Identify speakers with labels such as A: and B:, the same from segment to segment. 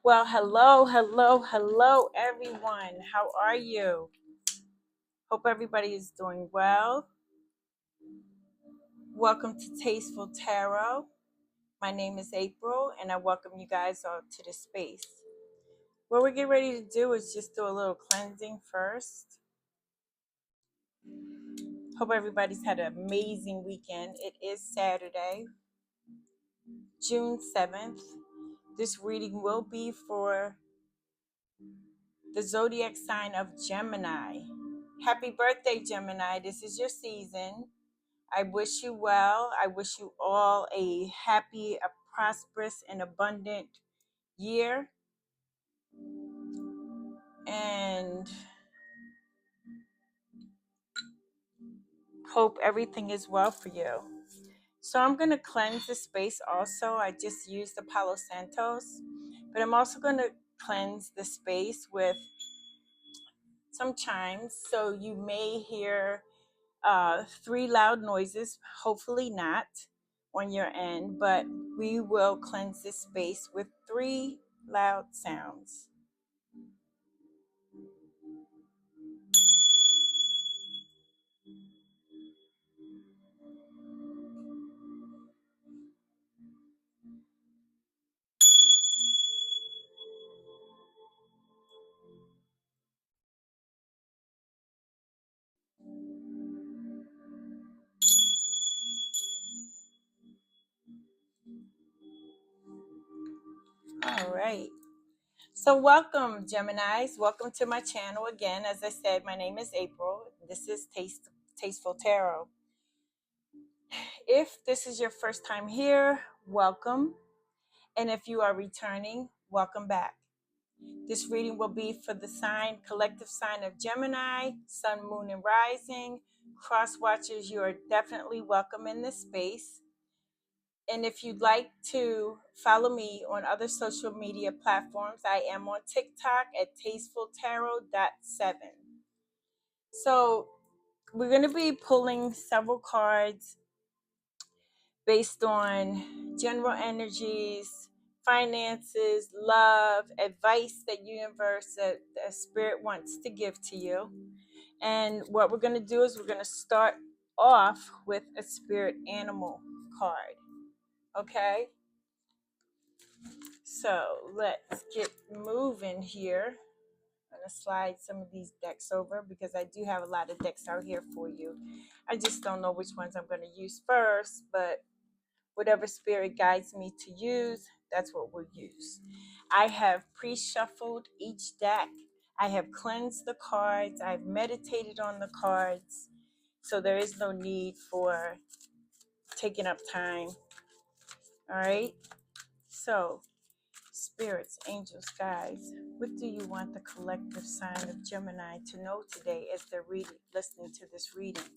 A: Well, hello, everyone. How are you? Hope everybody is doing well. Welcome to Tasteful Tarot. My name is April, and I welcome you guys all to the space. What we're getting ready to do is just do a little cleansing first. Hope everybody's had an amazing weekend. It is Saturday, June 7th. This reading will be for the zodiac sign of Gemini. Happy birthday, Gemini. This is your season. I wish you well. I wish you all a happy, a prosperous, and abundant year. And hope everything is well for you. So I'm going to cleanse the space also. I just used the Palo Santos, but I'm also going to cleanse the space with some chimes. So you may hear three loud noises, hopefully not on your end, but we will cleanse this space with three loud sounds. All right. So welcome, Geminis. Welcome to my channel again. As I said, my name is April. This is Tasteful Tarot. If this is your first time here, welcome. And if you are returning, welcome back. This reading will be for the collective sign of Gemini, Sun, Moon, and Rising. Cross watchers, you are definitely welcome in this space. And if you'd like to follow me on other social media platforms, I am on TikTok at tastefultarot.7. So we're going to be pulling several cards based on general energies, finances, love, advice that universe, that the spirit wants to give to you. And what we're going to do is we're going to start off with a spirit animal card. Okay? So let's get moving here. I'm going to slide some of these decks over because I do have a lot of decks out here for you. I just don't know which ones I'm going to use first, but whatever spirit guides me to use, that's what we'll use. I have pre-shuffled each deck. I have cleansed the cards. I've meditated on the cards. So there is no need for taking up time. All right. So spirits, angels, guides, what do you want the collective sign of Gemini to know today as they're listening to this reading?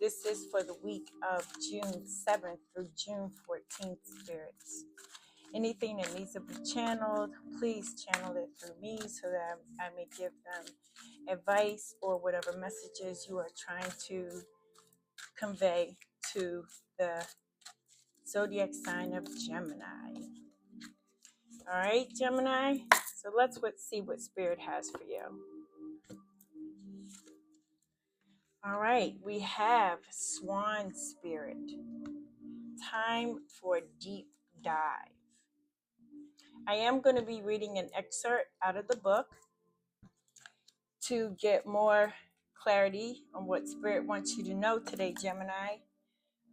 A: This is for the week of June 7th through June 14th, spirits. Anything that needs to be channeled, please channel it through me so that I may give them advice or whatever messages you are trying to convey to the zodiac sign of Gemini. All right, Gemini. So let's see what spirit has for you. All right, we have Swan Spirit. Time for a deep dive. I am going to be reading an excerpt out of the book to get more clarity on what spirit wants you to know today, Gemini.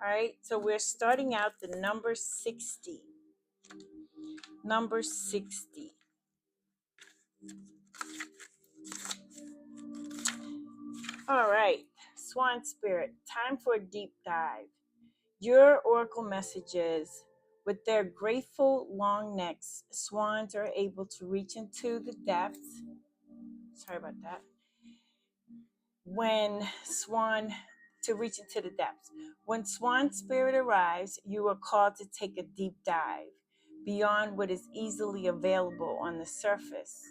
A: All right, so we're starting out the number 60. Number 60. All right, Swan Spirit, time for a deep dive. Your oracle messages, with their graceful long necks, swans are able to reach into the depths. Sorry about that. To reach into the depths. When Swan Spirit arrives, you are called to take a deep dive beyond what is easily available on the surface.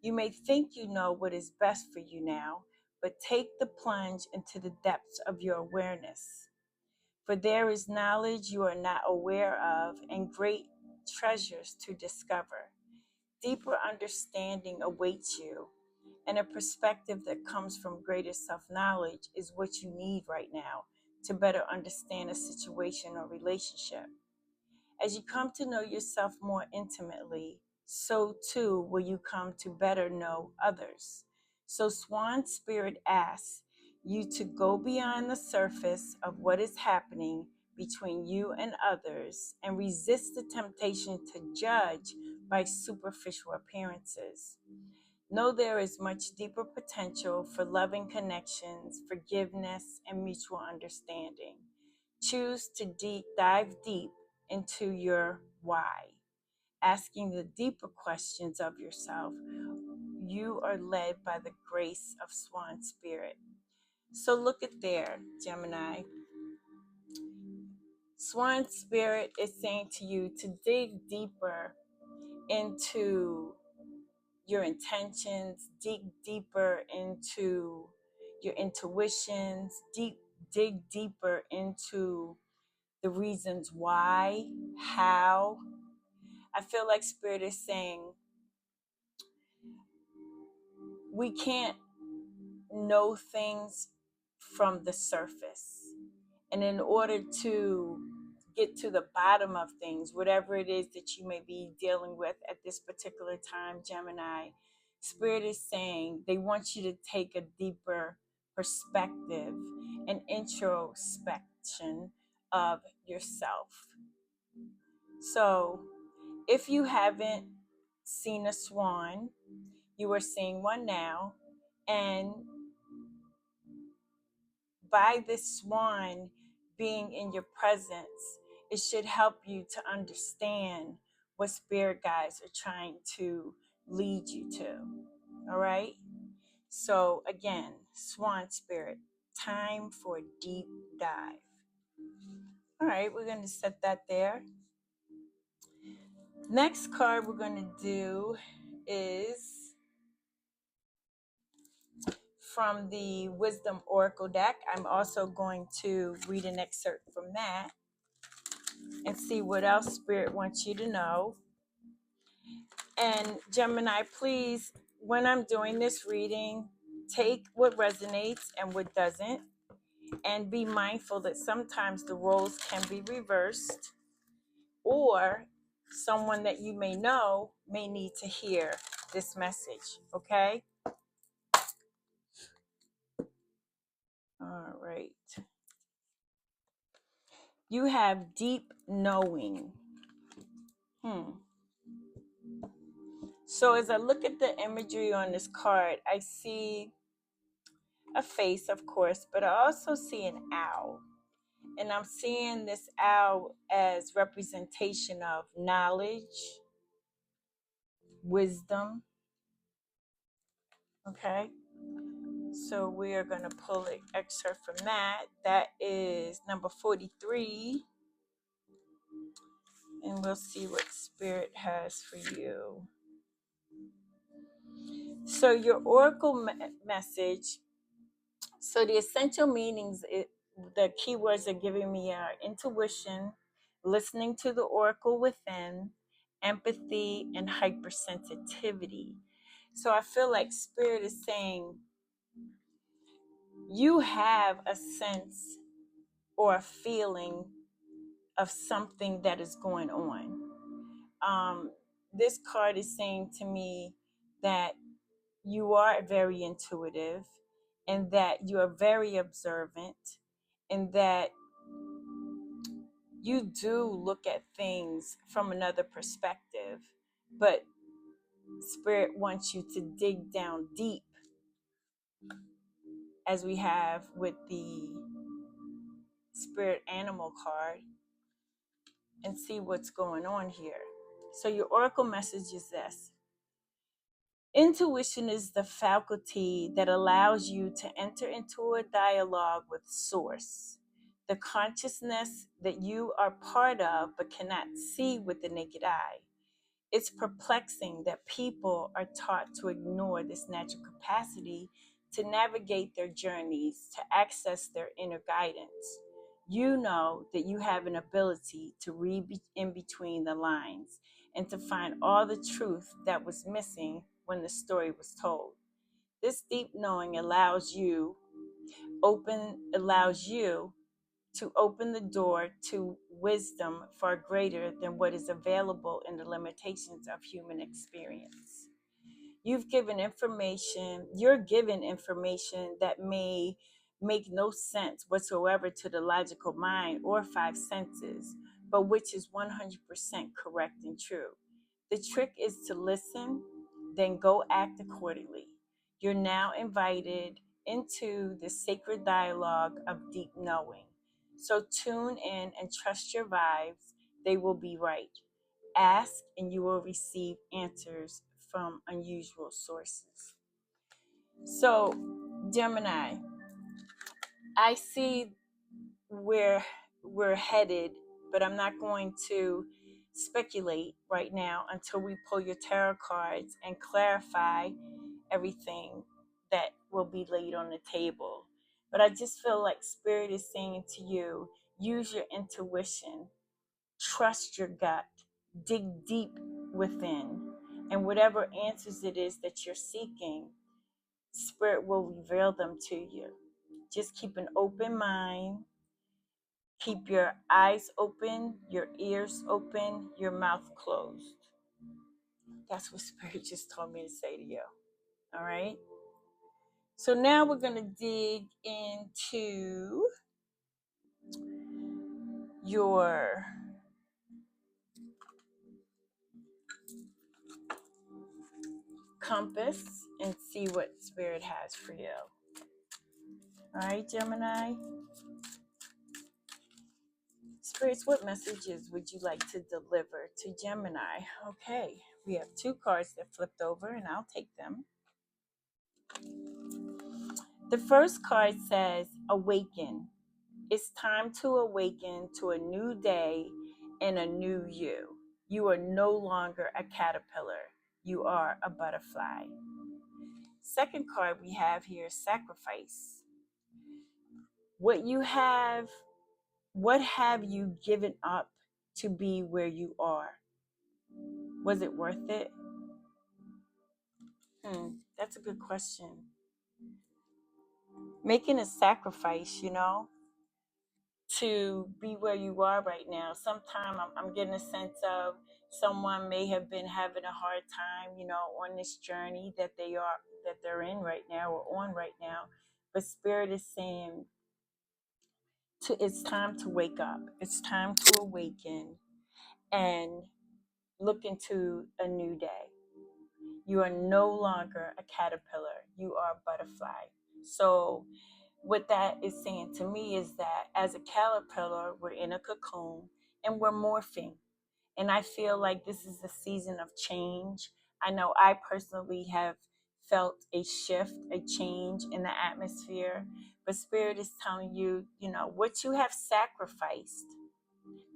A: You may think you know what is best for you now, but take the plunge into the depths of your awareness. For there is knowledge you are not aware of and great treasures to discover. deeper understanding awaits you, and a perspective that comes from greater self-knowledge is what you need right now to better understand a situation or relationship. As you come to know yourself more intimately, so too will you come to better know others. So Swan Spirit asks you to go beyond the surface of what is happening between you and others and resist the temptation to judge by superficial appearances. Know there is much deeper potential for loving connections, forgiveness, and mutual understanding. Choose to dive deep into your why, asking the deeper questions of yourself. You are led by the grace of Swan Spirit. So look at there, Gemini. Swan Spirit is saying to you to dig deeper into your intentions, dig deeper into your intuitions, dig deeper into the reasons why, how. I feel like Spirit is saying we can't know things from the surface. And in order to get to the bottom of things, whatever it is that you may be dealing with at this particular time, Gemini, Spirit is saying they want you to take a deeper perspective and introspection of yourself. So if you haven't seen a swan, you are seeing one now. And by this swan being in your presence, it should help you to understand what spirit guides are trying to lead you to. All right? So, again, Swan Spirit, time for a deep dive. All right, we're going to set that there. Next card we're going to do is from the Wisdom Oracle deck. I'm also going to read an excerpt from that and see what else Spirit wants you to know. And Gemini, please, when I'm doing this reading, take what resonates and what doesn't, and be mindful that sometimes the roles can be reversed, or someone that you may know may need to hear this message, okay? All right. You have deep knowing. So as I look at the imagery on this card, I see a face, of course, but I also see an owl. And I'm seeing this owl as representation of knowledge, wisdom. Okay. So we are going to pull an excerpt from that. That is number 43. And we'll see what Spirit has for you. So your oracle message. So the essential meanings, the keywords are giving me are intuition, listening to the oracle within, empathy, and hypersensitivity. So I feel like Spirit is saying you have a sense or a feeling of something that is going on. This card is saying to me that you are very intuitive and that you are very observant and that you do look at things from another perspective, but Spirit wants you to dig down deep, as we have with the Spirit Animal card, and see what's going on here. So your oracle message is this. Intuition is the faculty that allows you to enter into a dialogue with Source, the consciousness that you are part of but cannot see with the naked eye. It's perplexing that people are taught to ignore this natural capacity to navigate their journeys, to access their inner guidance. You know that you have an ability to read in between the lines and to find all the truth that was missing when the story was told. This deep knowing allows you to open the door to wisdom far greater than what is available in the limitations of human experience. You're given information that may make no sense whatsoever to the logical mind or five senses, but which is 100% correct and true. The trick is to listen, then go act accordingly. You're now invited into the sacred dialogue of deep knowing. So tune in and trust your vibes, they will be right. Ask and you will receive answers from unusual sources. So, Gemini, I see where we're headed, but I'm not going to speculate right now until we pull your tarot cards and clarify everything that will be laid on the table. But I just feel like Spirit is saying to you, use your intuition, trust your gut, dig deep within, and whatever answers it is that you're seeking, Spirit will reveal them to you. Just keep an open mind, keep your eyes open, your ears open, your mouth closed. That's what Spirit just told me to say to you. All right? So now we're going to dig into your compass and see what Spirit has for you. All right, Gemini? Spirits, what messages would you like to deliver to Gemini? Okay, we have two cards that flipped over, and I'll take them. The first card says, Awaken. It's time to awaken to a new day and a new you. You are no longer a caterpillar. You are a butterfly. Second card we have here is Sacrifice. What have you given up to be where you are? Was it worth it? That's a good question. Making a sacrifice, to be where you are right now. Sometime I'm getting a sense of someone may have been having a hard time, on this journey that they're in right now or on right now. But Spirit is saying it's time to wake up. It's time to awaken and look into a new day. You are no longer a caterpillar. You are a butterfly. So what that is saying to me is that as a caterpillar, we're in a cocoon and we're morphing. And I feel like this is a season of change. I know I personally have felt a shift, a change in the atmosphere. But Spirit is telling you, what you have sacrificed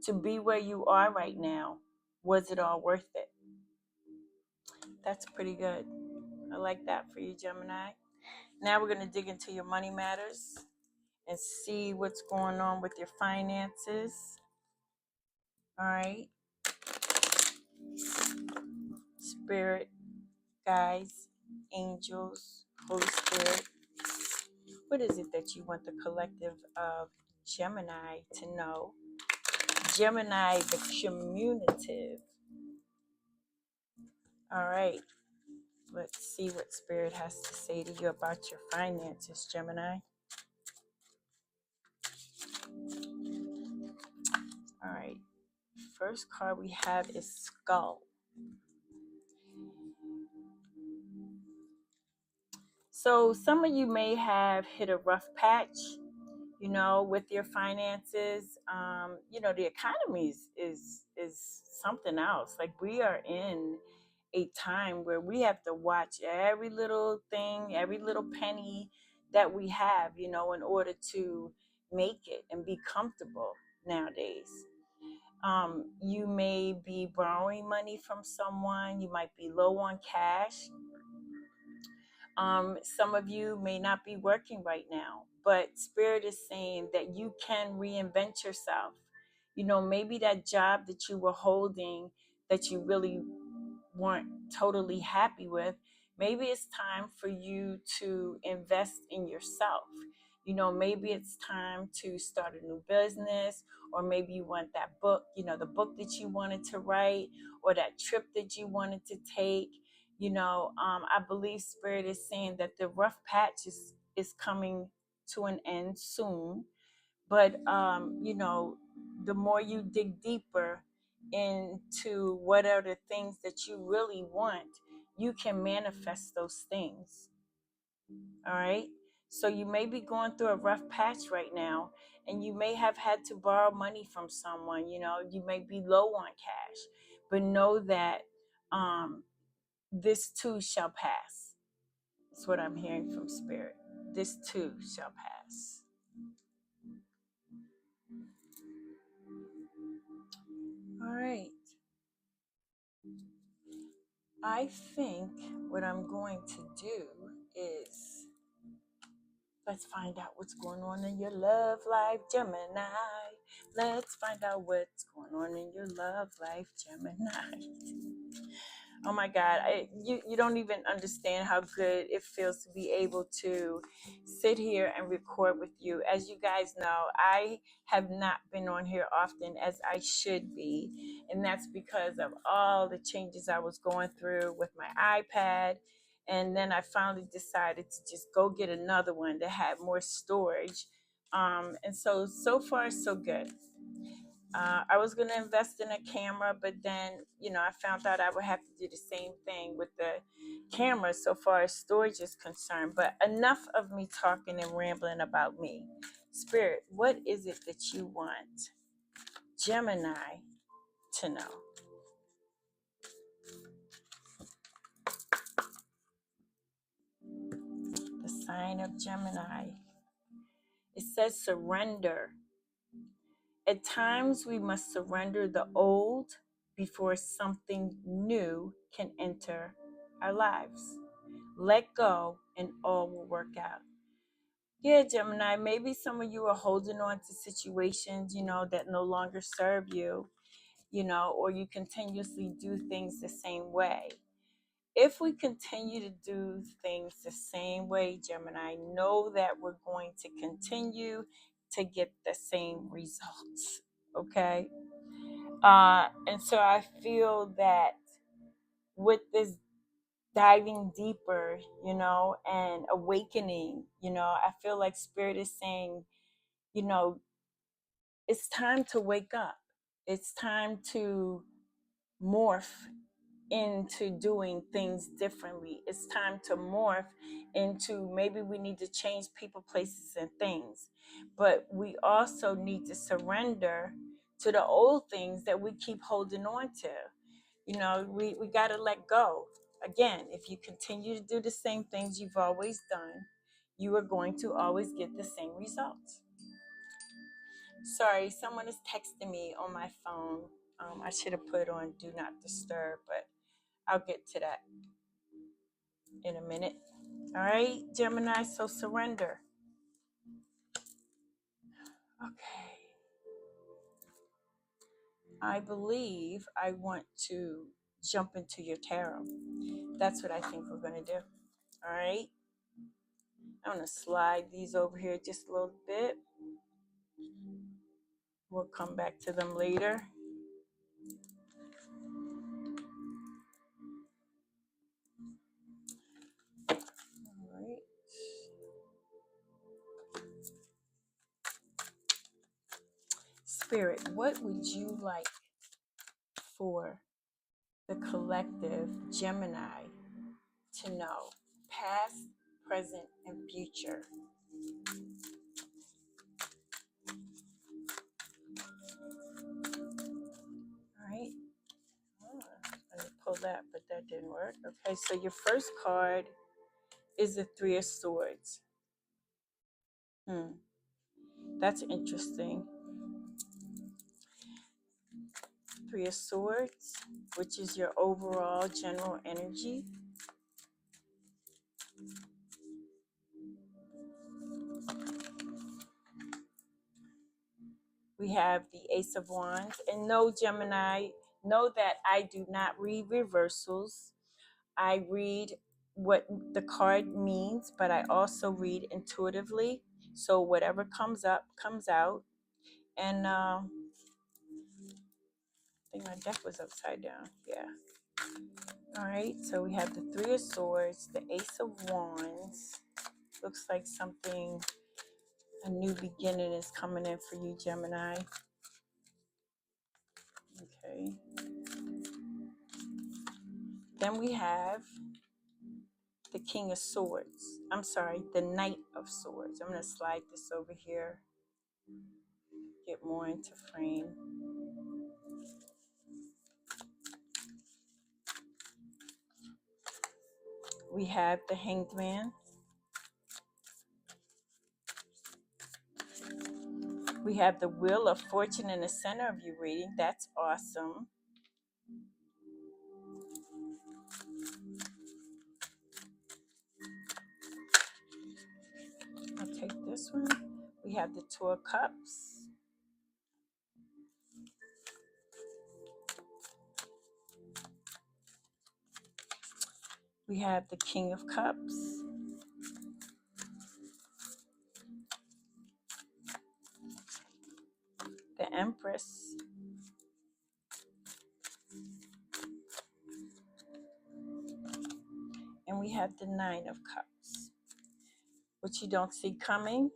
A: to be where you are right now, was it all worth it? That's pretty good. I like that for you, Gemini. Now we're going to dig into your money matters and see what's going on with your finances. All right. Spirit, guides, angels, Holy Spirit. What is it that you want the collective of Gemini to know? Gemini, the commutative. All right. Let's see what Spirit has to say to you about your finances, Gemini. All right. First card we have is Skull. So some of you may have hit a rough patch, with your finances. The economy is something else. Like, we are in a time where we have to watch every little thing, every little penny that we have, in order to make it and be comfortable nowadays. You may be borrowing money from someone. You might be low on cash. Some of you may not be working right now, but Spirit is saying that you can reinvent yourself. Maybe that job that you were holding that you really weren't totally happy with, maybe it's time for you to invest in yourself. Maybe it's time to start a new business, or maybe you want that book, the book that you wanted to write, or that trip that you wanted to take. I believe Spirit is saying that the rough patch is coming to an end soon. But the more you dig deeper into what are the things that you really want, you can manifest those things. All right. So you may be going through a rough patch right now, and you may have had to borrow money from someone. You may be low on cash, but know that this too shall pass. That's what I'm hearing from Spirit. This too shall pass. All right. I think what I'm going to do is, let's find out what's going on in your love life, Gemini. Let's find out what's going on in your love life, Gemini. Oh my God, you don't even understand how good it feels to be able to sit here and record with you. As you guys know, I have not been on here often as I should be, and that's because of all the changes I was going through with my iPad. And then I finally decided to just go get another one that had more storage. And so far, so good. I was going to invest in a camera, but then, I found out I would have to do the same thing with the camera so far as storage is concerned. But enough of me talking and rambling about me. Spirit, what is it that you want Gemini to know? The sign of Gemini. It says surrender. At times, we must surrender the old before something new can enter our lives. Let go and all will work out. Yeah, Gemini, maybe some of you are holding on to situations, that no longer serve you, or you continuously do things the same way. If we continue to do things the same way, Gemini, know that we're going to continue to get the same results. Okay? And so I feel that with this diving deeper, and awakening, I feel like Spirit is saying, you know, it's time to wake up. It's time to morph into doing things differently. It's time to morph into, maybe we need to change people, places, and things. But we also need to surrender to the old things that we keep holding on to. We got to let go. Again, if you continue to do the same things you've always done, you are going to always get the same results. Sorry, someone is texting me on my phone. I should have put on Do Not Disturb, but I'll get to that in a minute. All right, Gemini, so surrender. Okay. I believe I want to jump into your tarot. That's what I think we're going to do. All right. I'm going to slide these over here just a little bit. We'll come back to them later. All right. Spirit, what would you like for the collective Gemini to know? Past, present, and future. All right. Let me pull that, but that didn't work. Okay, so your first card is the Three of Swords. That's interesting. Three of Swords, which is your overall general energy. We have the Ace of Wands. And no, Gemini, Know that I do not read reversals. I read what the card means, but I also read intuitively. So whatever comes up, comes out. And I think my deck was upside down. Yeah. All right. So we have the Three of Swords, the Ace of Wands. Looks like something, a new beginning is coming in for you, Gemini. Okay. Then we have the King of Swords. I'm sorry, the Knight of Swords. I'm going to slide this over here, get more into frame. We have the Hanged Man. We have the Wheel of Fortune in the center of your reading. That's awesome. I'll take this one. We have the Two of Cups. We have the King of Cups. The Empress. And we have the Nine of Cups. What you don't see coming,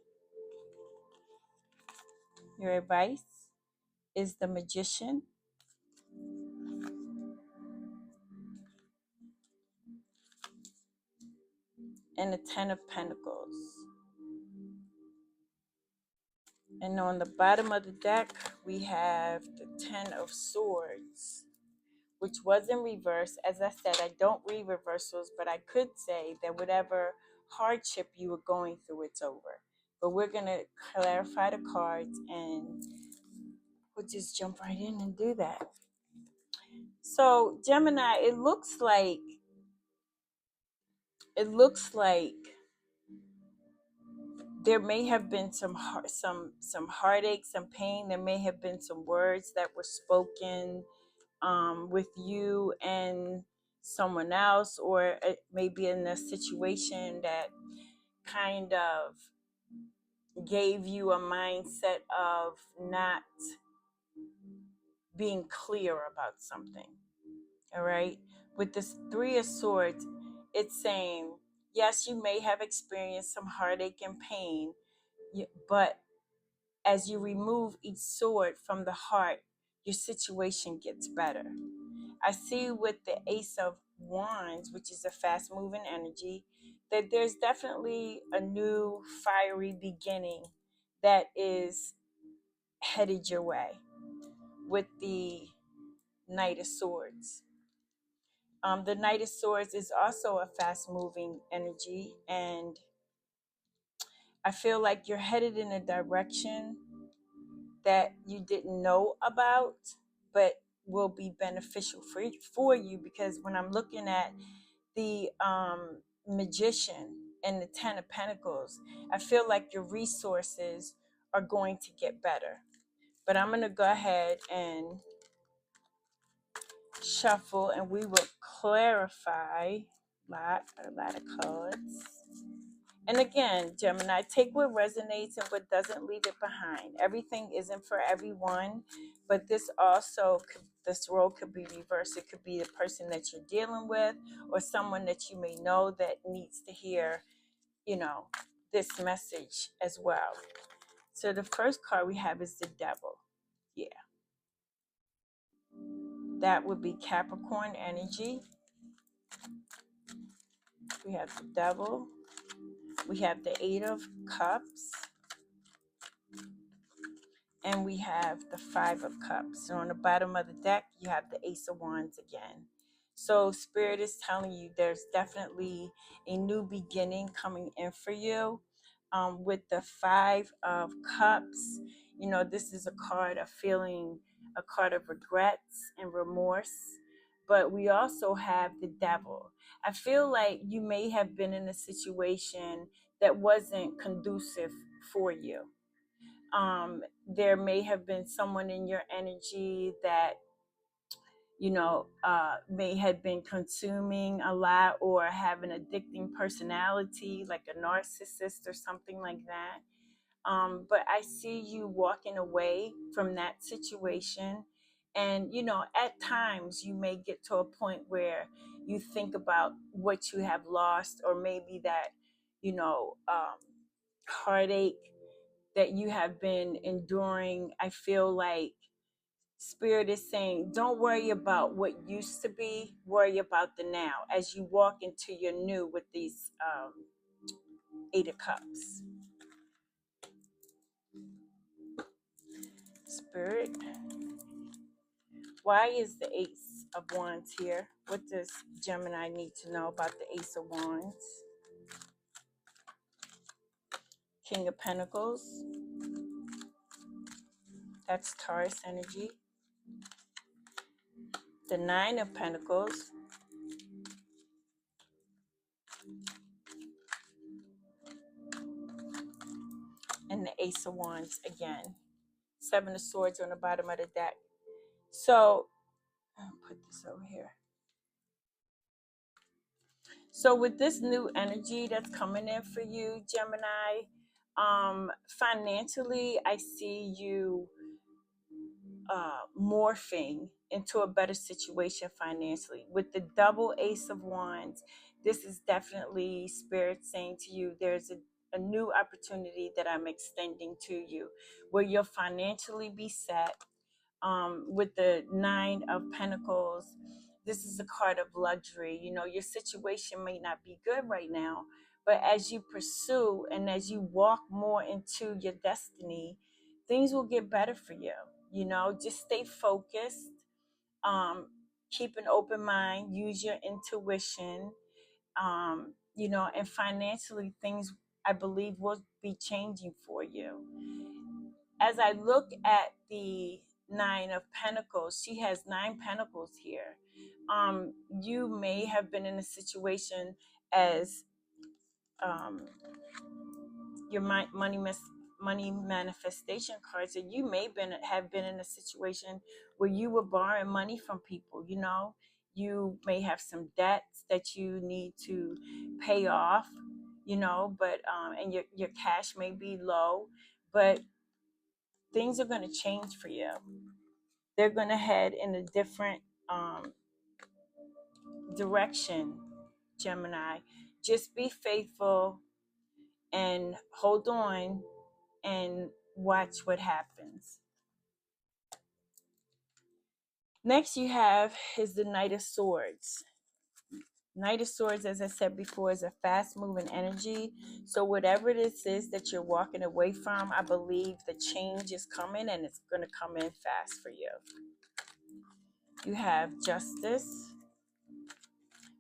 A: your advice, is the Magician and the Ten of Pentacles. And on the bottom of the deck, we have the Ten of Swords, which was in reverse. As I said, I don't read reversals, but I could say that whatever hardship you were going through, it's over. But we're going to clarify the cards and we'll just jump right in and do that. So, Gemini, it looks like there may have been some heartache, some pain. There may have been some words that were spoken with you and someone else, or maybe in a situation that kind of gave you a mindset of not being clear about something. All right. With this Three of Swords, it's saying, yes, you may have experienced some heartache and pain, but as you remove each sword from the heart, your situation gets better. I see with the Ace of Wands, which is a fast moving energy, that there's definitely a new fiery beginning that is headed your way with the Knight of Swords. The Knight of Swords is also a fast moving energy, and I feel like you're headed in a direction that you didn't know about, but will be beneficial for you, because when I'm looking at the Magician and the Ten of Pentacles, I feel like your resources are going to get better. But I'm going to go ahead and shuffle and we will clarify a lot of cards. And again, Gemini, take what resonates and what doesn't, leave it behind. Everything isn't for everyone, but this role could be reversed. It could be the person that you're dealing with or someone that you may know that needs to hear, this message as well. So the first card we have is the Devil. Yeah. That would be Capricorn energy. We have the Devil. We have the Eight of Cups. And we have the Five of Cups. So on the bottom of the deck, you have the Ace of Wands again. So Spirit is telling you there's definitely a new beginning coming in for you. With the Five of Cups, this is a card of feeling, a card of regrets and remorse. But we also have the Devil. I feel like you may have been in a situation that wasn't conducive for you. There may have been someone in your energy that may have been consuming a lot or have an addicting personality, like a narcissist or something like that. But I see you walking away from that situation. And, at times you may get to a point where you think about what you have lost, or maybe that, heartache that you have been enduring. I feel like Spirit is saying, don't worry about what used to be, worry about the now as you walk into your new with these Eight of Cups. Spirit, why is the Ace of Wands here? What does Gemini need to know about the Ace of Wands? King of Pentacles, that's Taurus energy. The Nine of Pentacles, and the Ace of Wands again. Seven of Swords on the bottom of the deck. So, I'll put this over here. So with this new energy that's coming in for you, Gemini, financially, I see you morphing into a better situation financially. With the double Ace of Wands, this is definitely Spirit saying to you, there's a new opportunity that I'm extending to you where you'll financially be set. With the Nine of Pentacles, this is a card of luxury. Your situation may not be good right now, but as you pursue and as you walk more into your destiny, things will get better for you. Just stay focused. Keep an open mind. Use your intuition. And financially, things, I believe, will be changing for you. As I look at the Nine of Pentacles, she has 9 pentacles here. You may have been in a situation as your money manifestation cards, and you may have been in a situation where you were borrowing money from people. You may have some debts that you need to pay off. But and your cash may be low, but things are going to change for you. They're going to head in a different direction, Gemini. Just be faithful and hold on and watch what happens. Next you have is the Knight of Swords. Knight of Swords, as I said before, is a fast-moving energy. So whatever this is that you're walking away from, I believe the change is coming, and it's going to come in fast for you. You have Justice,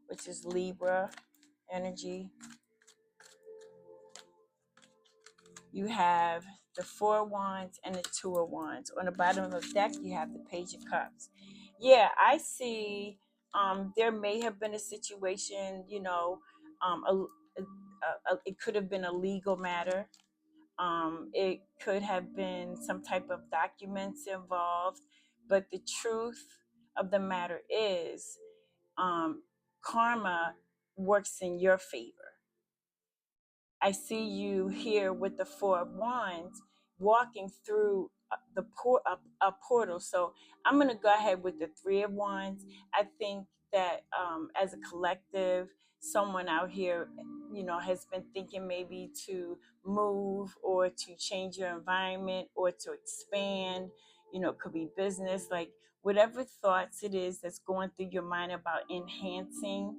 A: which is Libra energy. You have the Four of Wands and the Two of Wands. On the bottom of the deck, you have the Page of Cups. Yeah, I see there may have been a situation, it could have been a legal matter. It could have been some type of documents involved. But the truth of the matter is, karma works in your favor. I see you here with the Four of Wands walking through a portal. So I'm going to go ahead with the Three of Wands. I think that as a collective, someone out here, has been thinking maybe to move or to change your environment or to expand. It could be business, like whatever thoughts it is that's going through your mind about enhancing.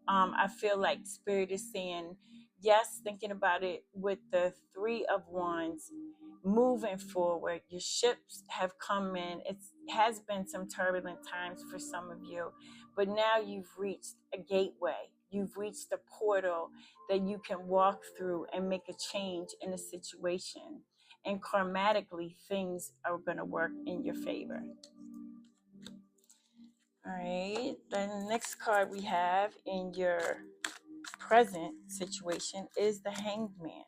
A: I feel like Spirit is saying, yes, thinking about it with the Three of Wands, moving forward. Your ships have come in. It has been some turbulent times for some of you, but now you've reached a gateway. You've reached a portal that you can walk through and make a change in a situation. And karmatically, things are going to work in your favor. All right, the next card we have in your present situation is the Hanged Man.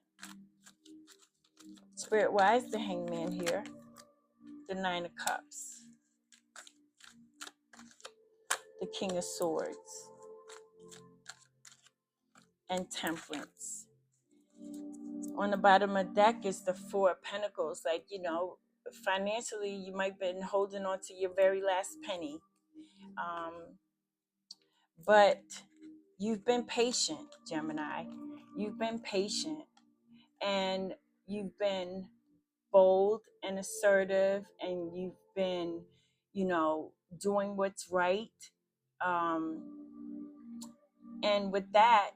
A: Spirit, why is the Hanged Man here? The Nine of Cups. the King of Swords, and Temperance. On the bottom of the deck is the Four of Pentacles. Like, financially, you might have been holding on to your very last penny. But you've been patient, Gemini. You've been patient, and you've been bold and assertive, and you've been, doing what's right. And with that,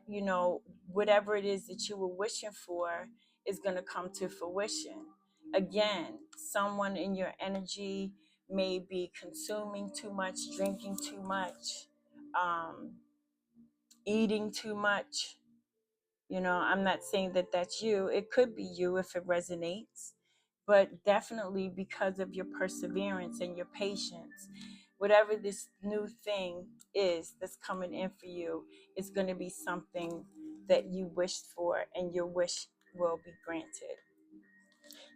A: whatever it is that you were wishing for is going to come to fruition. Again, someone in your energy may be consuming too much, drinking too much, um, eating too much. I'm not saying that that's you. It could be you if it resonates, but definitely because of your perseverance and your patience, whatever this new thing is that's coming in for you, it's going to be something that you wished for, and your wish will be granted.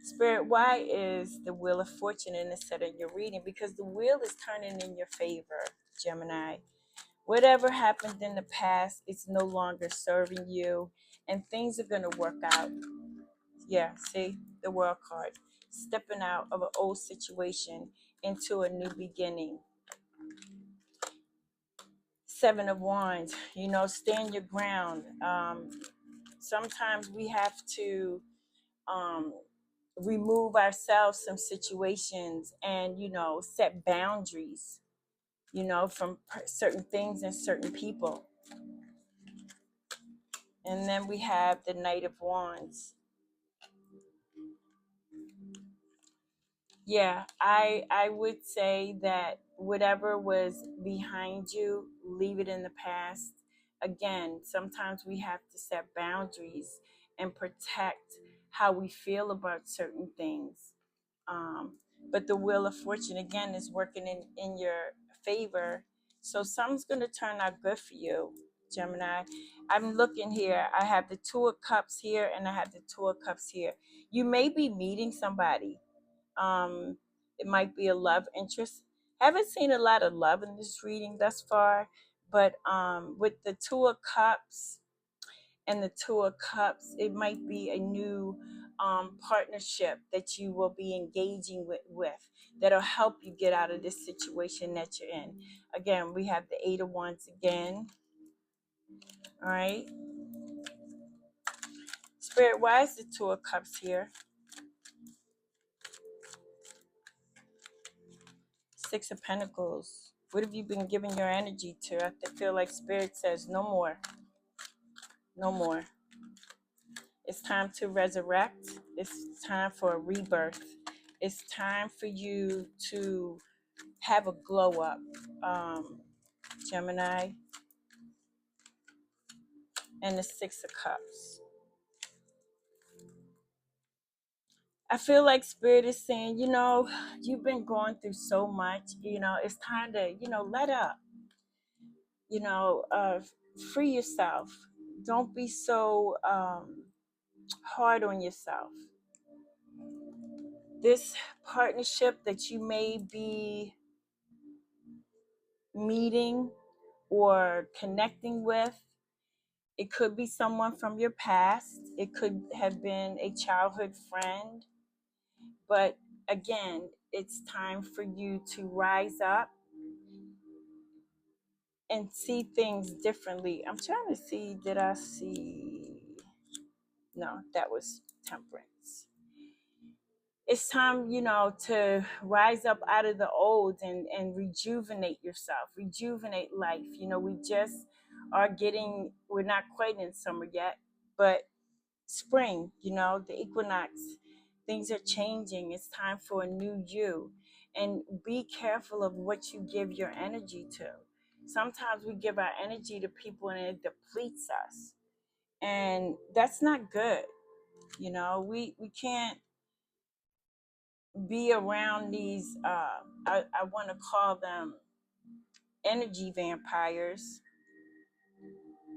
A: Spirit, why is the Wheel of Fortune in the set of your reading? Because the wheel is turning in your favor, Gemini. Whatever happened in the past, it's no longer serving you, and things are going to work out. Yeah, see, the World card. Stepping out of an old situation into a new beginning. Seven of Wands, stand your ground. Sometimes we have to remove ourselves from situations and, set boundaries, from certain things and certain people. And then we have the Knight of Wands. Yeah, I would say that whatever was behind you, leave it in the past. Again, sometimes we have to set boundaries and protect how we feel about certain things. Um, but the Wheel of Fortune again is working in your favor. So something's gonna turn out good for you, Gemini. I'm looking here. I have the Two of Cups here and I have the Two of Cups here. You may be meeting somebody. It might be a love interest. Haven't seen a lot of love in this reading thus far, but with the Two of Cups and the Two of Cups, it might be a new partnership that you will be engaging with that'll help you get out of this situation that you're in. Again, we have the Eight of Wands again. All right. Spirit, why is the Two of Cups here? Six of Pentacles. What have you been giving your energy to? I feel like Spirit says no more. No more. It's time to resurrect. It's time for a rebirth. It's time for you to have a glow up, Gemini. And the Six of Cups. I feel like Spirit is saying, you've been going through so much. It's time to, let up. Free yourself. Don't be so hard on yourself. This partnership that you may be meeting or connecting with, it could be someone from your past. It could have been a childhood friend. But again, it's time for you to rise up and see things differently. I'm trying to see, did I see? No, that was Temperance. It's time, to rise up out of the old and rejuvenate yourself, rejuvenate life. We just we're not quite in summer yet, but spring, the equinox, things are changing. It's time for a new you. And be careful of what you give your energy to. Sometimes we give our energy to people and it depletes us. And that's not good. We can't be around these I want to call them energy vampires.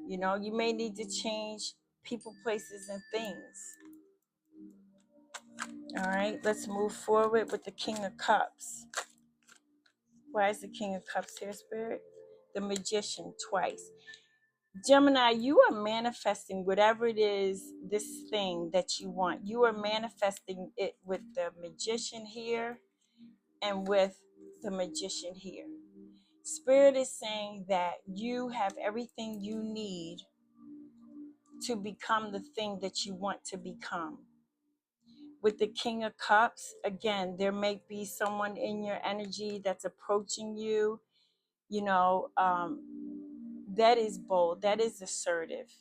A: You may need to change people, places, and things. All right, let's move forward with the King of Cups. Why is the King of Cups here, Spirit? the Magician twice. Gemini, you are manifesting whatever it is, this thing that you want. You are manifesting it with the Magician here and with the Magician here. Spirit is saying that you have everything you need to become the thing that you want to become. With the King of Cups, again, there may be someone in your energy that's approaching you, you know, that is bold, that is assertive,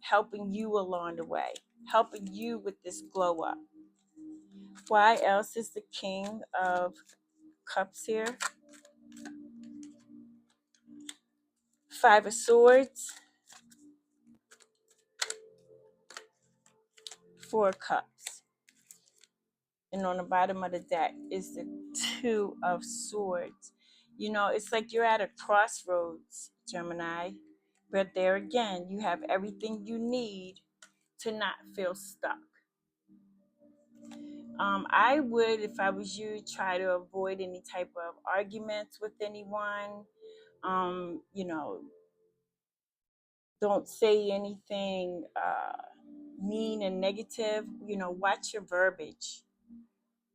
A: helping you along the way, helping you with this glow up. Why else is the King of Cups here? Five of Swords, Four of Cups. And on the bottom of the deck is the Two of Swords. You know, it's like you're at a crossroads, Gemini. But there again, you have everything you need to not feel stuck. I would, if I was you, try to avoid any type of arguments with anyone. You know, don't say anything mean and negative. You know, watch your verbiage.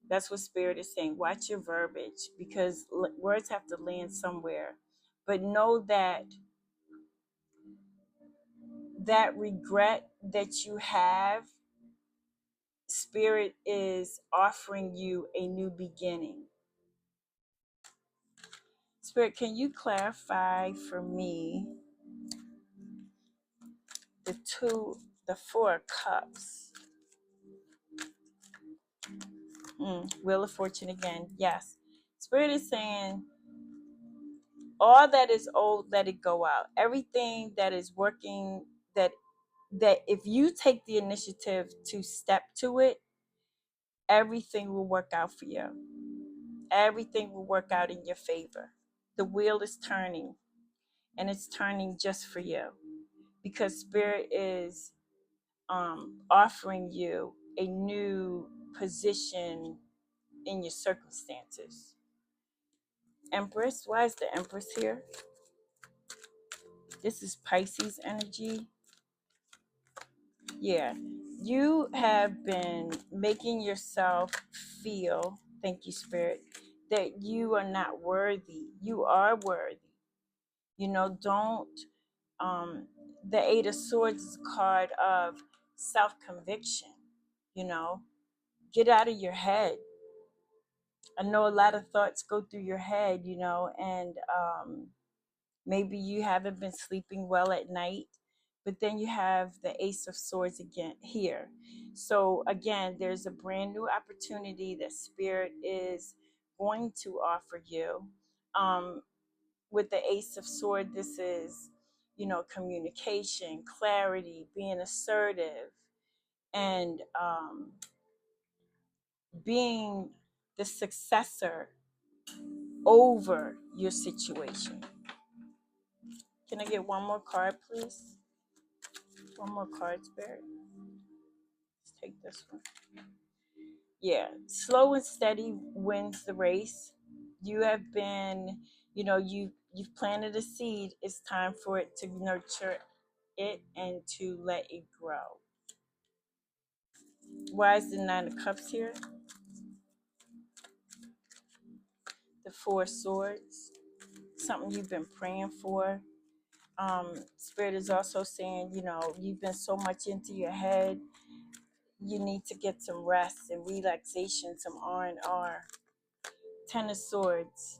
A: That's what Spirit is saying. Watch your verbiage, because words have to land somewhere. But know that that regret that you have, Spirit is offering you a new beginning. Spirit, can you clarify for me the Four of Cups? Wheel of Fortune again. Yes. Spirit is saying all that is old, let it go out. Everything that is working, that if you take the initiative to step to it, everything will work out for you. Everything will work out in your favor. The wheel is turning, and it's turning just for you, because Spirit is offering you a new position in your circumstances. Empress, why is the Empress here? This is Pisces energy. Yeah, you have been making yourself feel, thank you, Spirit, that you are not worthy. You are worthy. You know, don't, the Eight of Swords is a card of self-conviction. You know, get out of your head. I know a lot of thoughts go through your head, you know, and maybe you haven't been sleeping well at night, but then you have the Ace of Swords again here. So again, there's a brand new opportunity that Spirit is going to offer you. With the Ace of Swords, this is, you know, communication, clarity, being assertive, and being the successor over your situation. Can I get one more card, please? One more card, Spirit. Let's take this one. Yeah, slow and steady wins the race. You have been, you know, you've planted a seed. It's time for it to nurture it and to let it grow. Why is the Nine of Cups here? The Four of Swords. Something you've been praying for. Spirit is also saying, you know, you've been so much into your head. You need to get some rest and relaxation, some R&R. Ten of Swords.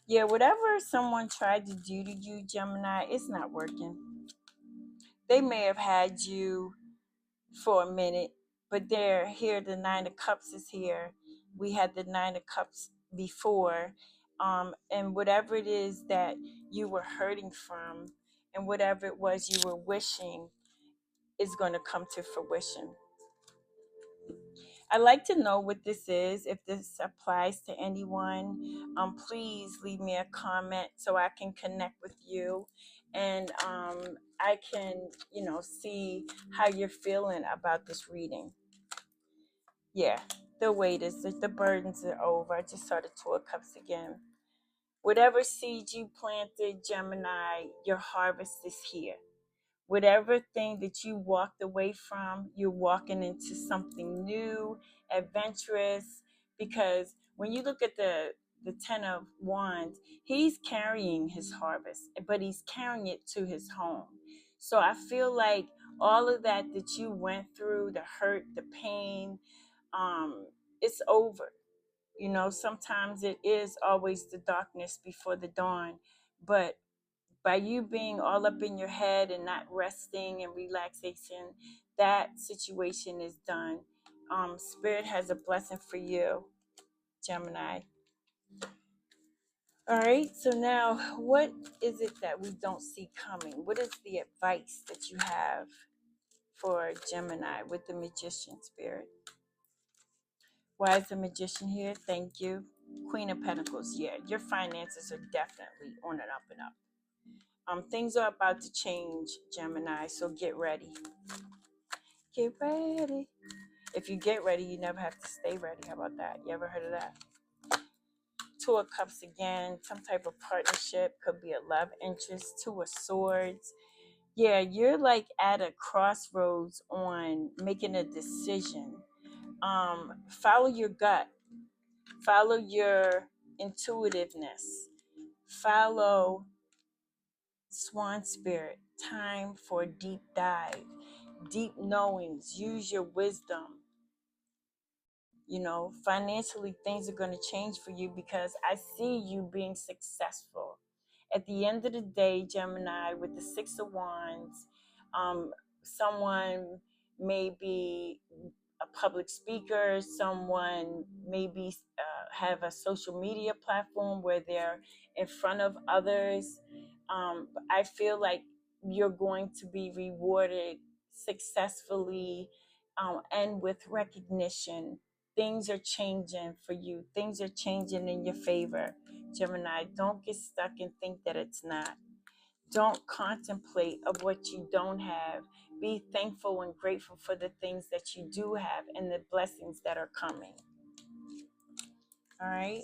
A: Yeah, whatever someone tried to do to you, Gemini, it's not working. They may have had you for a minute, but they're here. The Nine of Cups is here. We had the Nine of Cups before. And whatever it is that you were hurting from, and whatever it was you were wishing, is going to come to fruition. I'd like to know what this is, if this applies to anyone. Please leave me a comment so I can connect with you, and I can, you know, see how you're feeling about this reading. Yeah, the weight is, the burdens are over. I just saw the Two of Cups again. Whatever seed you planted, Gemini, your harvest is here. Whatever thing that you walked away from, you're walking into something new, adventurous. Because when you look at the Ten of Wands, he's carrying his harvest, but he's carrying it to his home. So I feel like all of that you went through, the hurt, the pain, um, it's over. Sometimes it is always the darkness before the dawn, but by you being all up in your head and not resting and relaxation, that situation is done. Spirit has a blessing for you, Gemini. All right, so now what is it that we don't see coming? What is the advice that you have for Gemini with the Magician Spirit? Why is the Magician here? Thank you. Queen of Pentacles, yeah, your finances are definitely on an up and up. Things are about to change, Gemini, so get ready. Get ready. If you get ready, you never have to stay ready. How about that? You ever heard of that? Two of Cups again, some type of partnership, could be a love interest. Two of Swords. Yeah, you're like at a crossroads on making a decision. Follow your gut, follow your intuitiveness, follow Swan Spirit. Time for a deep dive, deep knowings. Use your wisdom. Financially, things are going to change for you because I see you being successful. At the end of the day, Gemini, with the Six of Wands, someone may be a public speaker, someone maybe have a social media platform where they're in front of others. I feel like you're going to be rewarded successfully, and with recognition. Things are changing for you. Things are changing in your favor, Gemini. Don't get stuck and think that it's not. Don't contemplate of what you don't have. Be thankful and grateful for the things that you do have and the blessings that are coming. All right.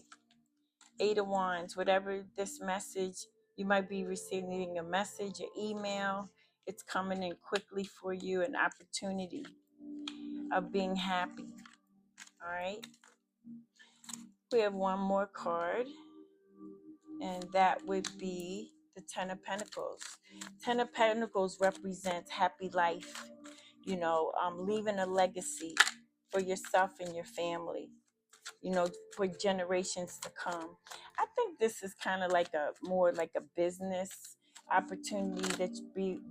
A: Eight of Wands, whatever this message, you might be receiving a message, an email. It's coming in quickly for you, an opportunity of being happy. All right. We have one more card, and that would be the Ten of Pentacles. Ten of Pentacles represents happy life, leaving a legacy for yourself and your family, for generations to come. I think this is kind of like more like a business opportunity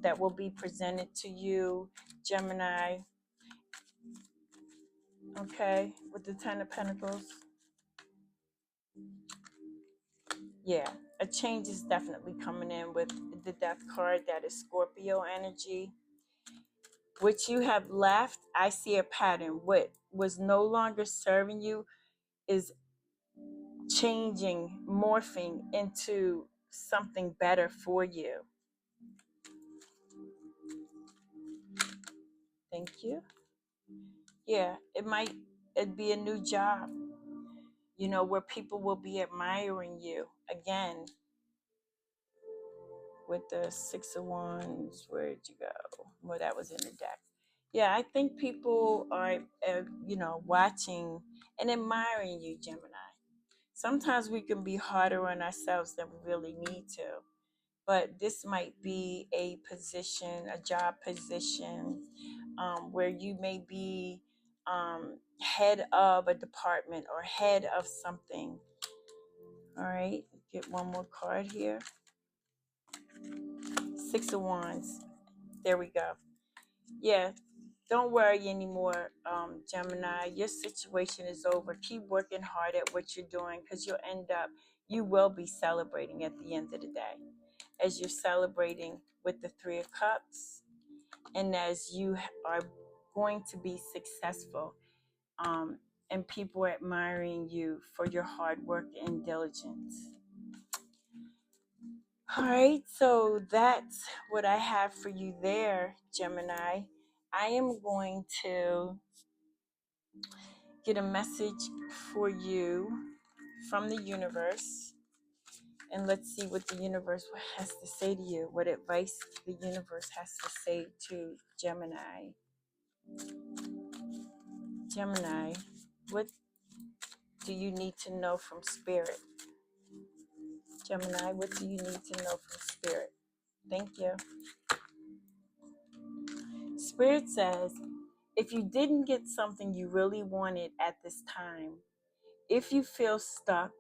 A: that will be presented to you, Gemini. Okay, with the Ten of Pentacles. Yeah, a change is definitely coming in with the Death card. That is Scorpio energy. What you have left, I see a pattern. What was no longer serving you is changing, morphing into something better for you. Thank you. Yeah, it'd be a new job, where people will be admiring you again. With the Six of Wands, where'd you go? Well, that was in the deck. Yeah, I think people are, watching and admiring you, Gemini. Sometimes we can be harder on ourselves than we really need to. But this might be a position, a job position, where you may be head of a department or head of something. All right, get one more card here. Six of Wands. There we go. Yeah, don't worry anymore, Gemini. Your situation is over. Keep working hard at what you're doing, because you will be celebrating at the end of the day. As you're celebrating with the Three of Cups, and as you are going to be successful, and people are admiring you for your hard work and diligence. All right, so that's what I have for you there, Gemini. I am going to get a message for you from the universe. And let's see what the universe has to say to you, what advice the universe has to say to Gemini. Gemini, what do you need to know from Spirit? Gemini, what do you need to know from Spirit? Thank you. Spirit says, if you didn't get something you really wanted at this time, if you feel stuck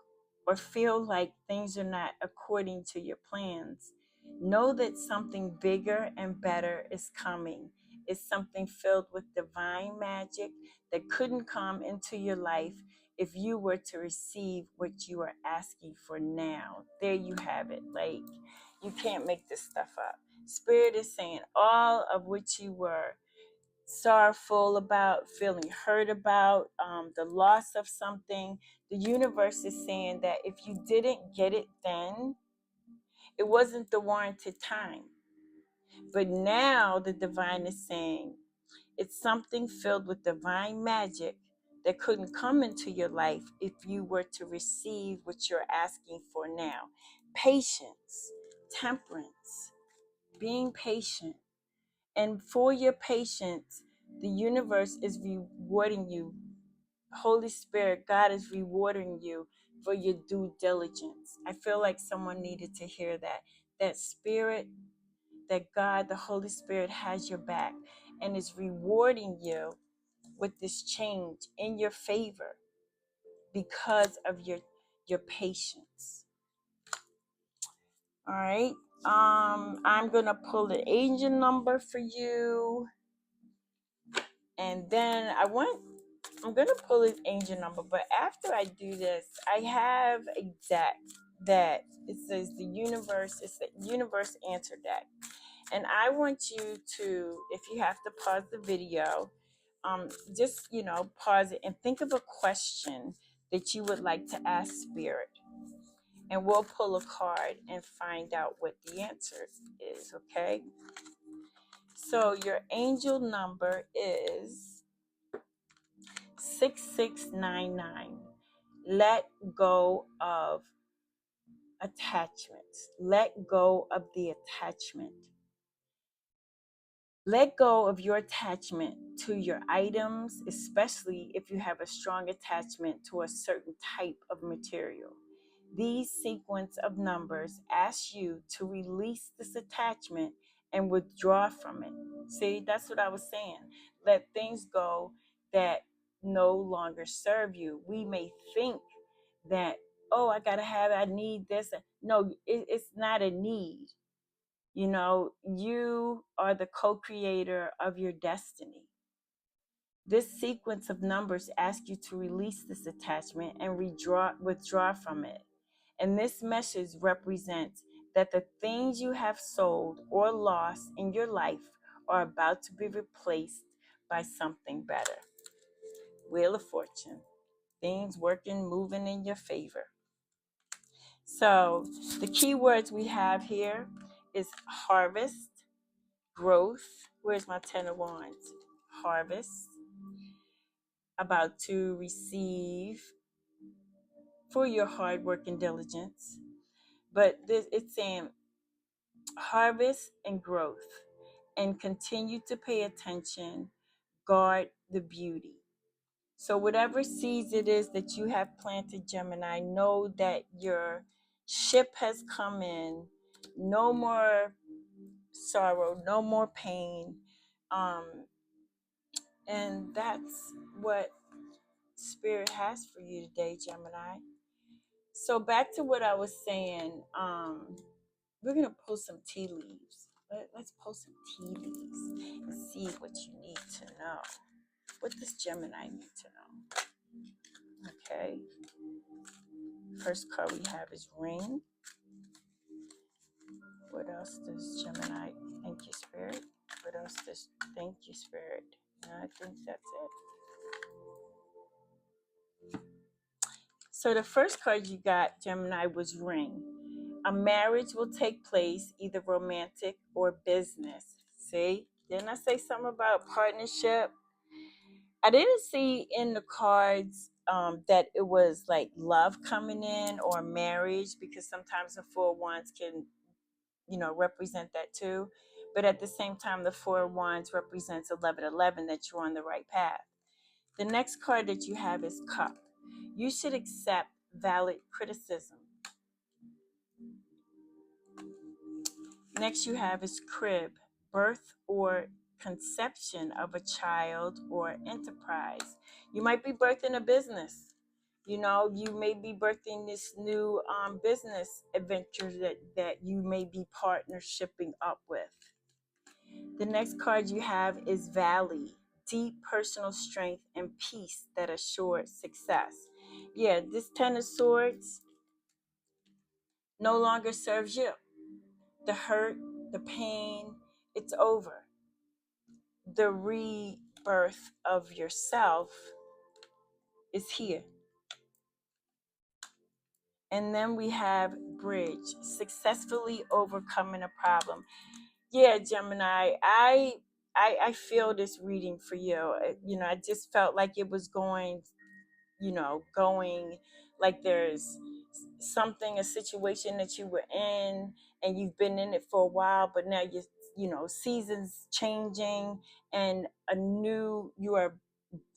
A: or feel like things are not according to your plans, know that something bigger and better is coming. It's something filled with divine magic that couldn't come into your life if you were to receive what you are asking for now. There you have it. Like, you can't make this stuff up. Spirit is saying all of which you were sorrowful about, feeling hurt about, the loss of something. The universe is saying that if you didn't get it then, it wasn't the warranted time. But now the divine is saying it's something filled with divine magic that couldn't come into your life if you were to receive what you're asking for now. Patience, temperance, being patient. And for your patience, the universe is rewarding you. Holy Spirit, God is rewarding you for your due diligence. I feel like someone needed to hear that. That Spirit, that God, the Holy Spirit has your back and is rewarding you with this change in your favor because of your patience. All right. I'm gonna pull the angel number for you. And then I'm gonna pull his angel number, but after I do this, I have a deck that it says it's the universe answer deck. And I want you to, if you have to pause the video, just pause it and think of a question that you would like to ask Spirit. And we'll pull a card and find out what the answer is, okay? So your angel number is 6699. Let go of attachments. Let go of the attachment. Let go of your attachment to your items, especially if you have a strong attachment to a certain type of material. These sequence of numbers ask you to release this attachment and withdraw from it. See, that's what I was saying. Let things go that no longer serve you. We may think that, oh, I gotta have it, I need this. No, it's not a need. You are the co-creator of your destiny. This sequence of numbers asks you to release this attachment and withdraw from it. And this message represents that the things you have sold or lost in your life are about to be replaced by something better. Wheel of Fortune. Things working, moving in your favor. So the key words we have here is harvest, growth. Where's my 10 of Wands? Harvest. About to receive for your hard work and diligence. But it's saying harvest and growth. And continue to pay attention. Guard the beauty. So whatever seeds it is that you have planted, Gemini, know that your ship has come in. No more sorrow, no more pain. And that's what Spirit has for you today, Gemini. So back to what I was saying. We're gonna pull some tea leaves. Let's pull some tea leaves and see what you need to know. What does Gemini need to know? Okay. First card we have is Ring. What else does Gemini? Thank you, Spirit. What else does Thank you, Spirit? I think that's it. So the first card you got, Gemini, was Ring. A marriage will take place, either romantic or business. See? Didn't I say something about partnership? I didn't see in the cards that it was like love coming in or marriage, because sometimes the four wands can, represent that too. But at the same time, the four wands represents 1111, that you're on the right path. The next card that you have is Cup. You should accept valid criticism. Next you have is Crib, birth or conception of a child or enterprise. You might be birthing a business. You may be birthing this new business adventure that you may be partnershiping up with. The next card you have is Valley, deep personal strength and peace that assures success. Yeah, this Ten of Swords no longer serves you. The hurt, the pain, it's over. The rebirth of yourself is here. And then we have Bridge, successfully overcoming a problem. Yeah, Gemini, I feel this reading for you. I just felt like it was going like there's something, a situation that you were in and you've been in it for a while, but now seasons changing, and you are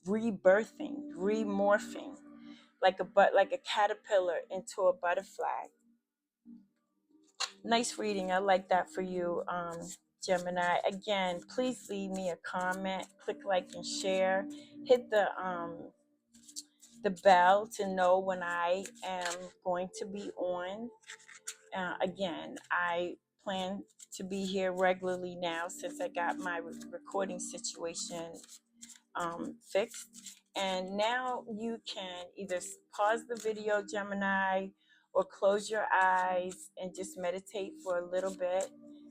A: rebirthing, remorphing, like a caterpillar into a butterfly. Nice reading. I like that for you, Gemini. Again, please leave me a comment, click like and share, hit the bell to know when I am going to be on. Again, I plan to be here regularly now since I got my recording situation fixed. And now you can either pause the video, Gemini, or close your eyes and just meditate for a little bit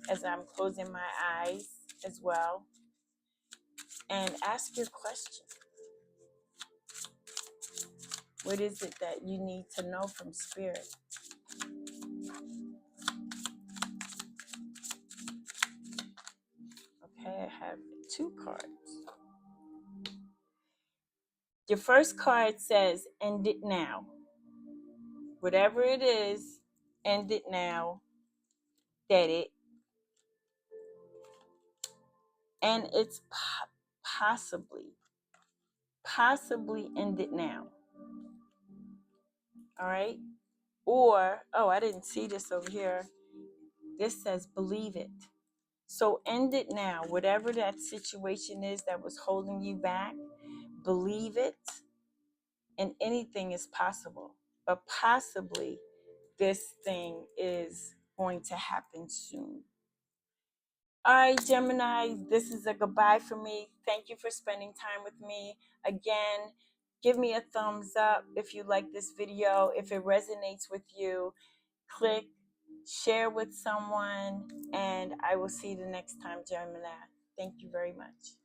A: as I'm closing my eyes as well. And ask your question. What is it that you need to know from Spirit? Okay, I have 2 cards. Your first card says, end it now. Whatever it is, end it now. That it. And it's possibly end it now. All right? Or, I didn't see this over here. This says, believe it. So end it now. Whatever that situation is that was holding you back, believe it, and anything is possible. But possibly this thing is going to happen soon. All right, Gemini, this is a goodbye for me. Thank you for spending time with me. Again, give me a thumbs up if you like this video. If it resonates with you, click, share with someone, and I will see you the next time, Gemini. Thank you very much.